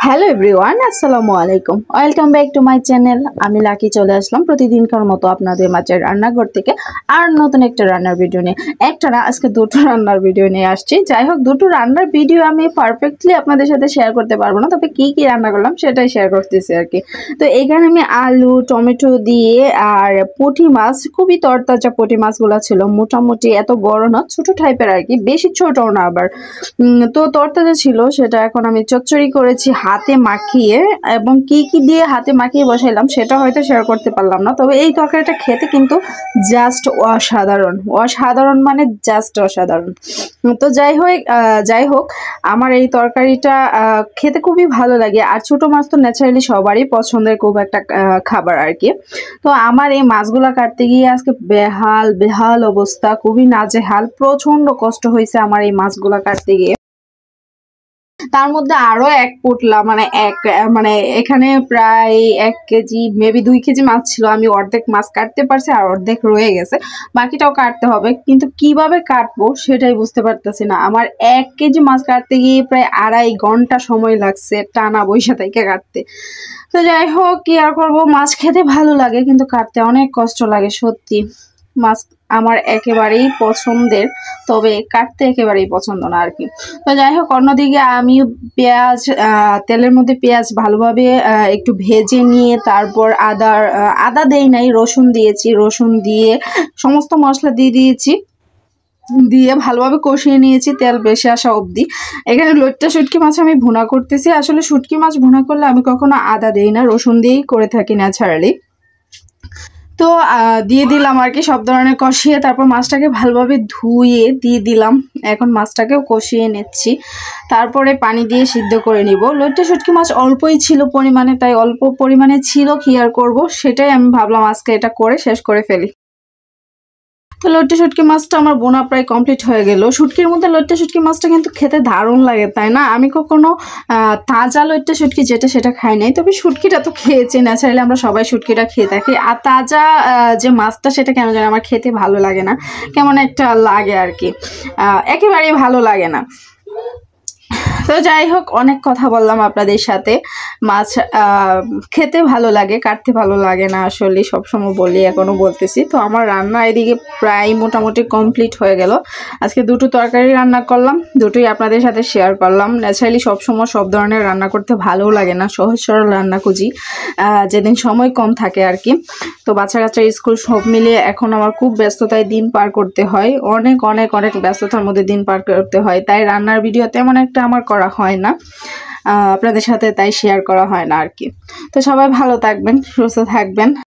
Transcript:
Hello everyone, আসসালামু আলাইকুম। Welcome back to my channel. আমি লাকি চলে আসলাম প্রতিদিনকার মতো আপনাদের মাঝে রান্নাঘর থেকে আর নতুন একটা রান্নার ভিডিও নিয়ে। একটা না, আজকে দুটো রান্নার ভিডিও নিয়ে আসছি। যাই হোক, দুটো রান্নার ভিডিও আমি পারফেক্টলি আপনাদের সাথে শেয়ার করতে পারবো না, তবে কি কি রান্না করলাম সেটাই শেয়ার করতেছি আর কি। তো এখানে আমি আলু টমেটো দিয়ে আর পুঁটি মাছ, খুবই তরতাজা পুঁটি মাছগুলো ছিল, মোটামুটি এত বড় না, ছোট টাইপের আর কি, বেশি ছোটও না আবার। তো তরতাজা ছিল, সেটা এখন আমি চচ্চড়ি করেছি হাতে মাখিয়ে, এবং কি কি দিয়ে হাতে মাখিয়ে বসাইলাম সেটা হয়তো শেয়ার করতে পারলাম না, তবে এই তরকারিটা খেতে কিন্তু জাস্ট অসাধারণ। অসাধারণ মানে জাস্ট অসাধারণ। তো যাই হোক, আমার এই তরকারিটা খেতে খুবই ভালো লাগে। আর ছোট মাছ তো ন্যাচারালি সবারই পছন্দের খুব একটা খাবার আর কি। তো আমার এই মাছগুলা কাটতে গিয়ে আজকে বেহাল অবস্থা, খুবই নাজেহাল, প্রচন্ড কষ্ট হয়েছে আমার এই মাছগুলা কাটতে গিয়ে। তার মধ্যে আরো এক পোটলা মানে এখানে প্রায় 1 কেজি মেবি 2 কেজি মাছ ছিল। আমি অর্ধেক মাছ কাটতে পারছি আর অর্ধেক রয়ে গেছে, বাকিটাও কাটতে হবে, কিন্তু কিভাবে কাটবো সেটাই বুঝতে পারতেছি না। আমার 1 কেজি মাছ কাটতে গিয়ে প্রায় 2.5 ঘন্টা সময় লাগছে টানা বৈশা থেকে কাটতে। তো যাই হোক, কি আর করবো, মাছ খেতে ভালো লাগে কিন্তু কাটতে অনেক কষ্ট লাগে সত্যি। মাছ আমার একেবারেই পছন্দের, তবে কাটতে একেবারেই পছন্দ না আর কি। তো যাই হোক, অন্যদিকে আমি পেঁয়াজ, তেলের মধ্যে পেঁয়াজ ভালোভাবে একটু ভেজে নিয়ে তারপর আদা দেই নাই, রসুন দিয়েছি। রসুন দিয়ে সমস্ত মশলা দিয়েছি, দিয়ে ভালোভাবে কষিয়ে নিয়েছি তেল বেশি আসা অবধি। এখানে লইট্টা শুটকি মাছ আমি ভুনা করতেছি। আসলে শুটকি মাছ ভুনা করলে আমি কখনো আদা দেই না, রসুন দিয়েই করে থাকি ন্যাচারালি। তো দিয়ে দিলাম আর কি সব ধরনের কষিয়ে, তারপর মাছটাকে ভালোভাবে ধুয়ে দিয়ে দিলাম। এখন মাছটাকেও কষিয়ে নিচ্ছি, তারপরে পানি দিয়ে সিদ্ধ করে নিব। লইট্টা শুটকি মাছ অল্পই ছিল পরিমাণে, তাই অল্প পরিমাণে ছিল, কি আর করবো, সেটাই আমি ভাবলাম আজকে এটা করে শেষ করে ফেলি। তো লইট্টা শুটকি মাছটা আমার বোনা প্রায় কমপ্লিট হয়ে গেল। শুটকির মধ্যে লইট্টা শুটকি মাছটা কিন্তু খেতে দারুণ লাগে, তাই না? আমি কখনো তাজা লইট্টা শুটকি যেটা সেটা খাই নাই, তবে শুটকিটা তো খেয়েছি, ন্যাচারালি আমরা সবাই শুটকিটা খেয়ে থাকি। আর তাজা যে মাছটা সেটা কেন জানি আমার খেতে ভালো লাগে না, কেমন একটা লাগে আর কি, একেবারেই ভালো লাগে না। তো যাই হোক, অনেক কথা বললাম আপনাদের সাথে। মাছ খেতে ভালো লাগে, কাটতে ভালো লাগে না, আসলে সবসময় বলি, এখনো বলতেছি। তো আমার রান্না এদিকে প্রায় মোটামুটি কমপ্লিট হয়ে গেল। আজকে দুটো তরকারি রান্না করলাম, দুটোই আপনাদের সাথে শেয়ার করলাম। ন্যাচারালি সবসময় সব ধরনের রান্না করতে ভালোও লাগে না, সহজ সরল রান্না খুঁজি যেদিন সময় কম থাকে আর কি। তো বাচ্চা কাচ্চার স্কুল সব মিলিয়ে এখন আমার খুব ব্যস্ততায় দিন পার করতে হয়, অনেক অনেক অনেক ব্যস্ততার মধ্যে দিন পার করতে হয়, তাই রান্নার ভিডিও তেমন একটা আমার করা হয় না আপনাদের সাথে, তাই শেয়ার করা হয় না আর কি। তো সবাই ভালো থাকবেন, সুস্থ থাকবেন।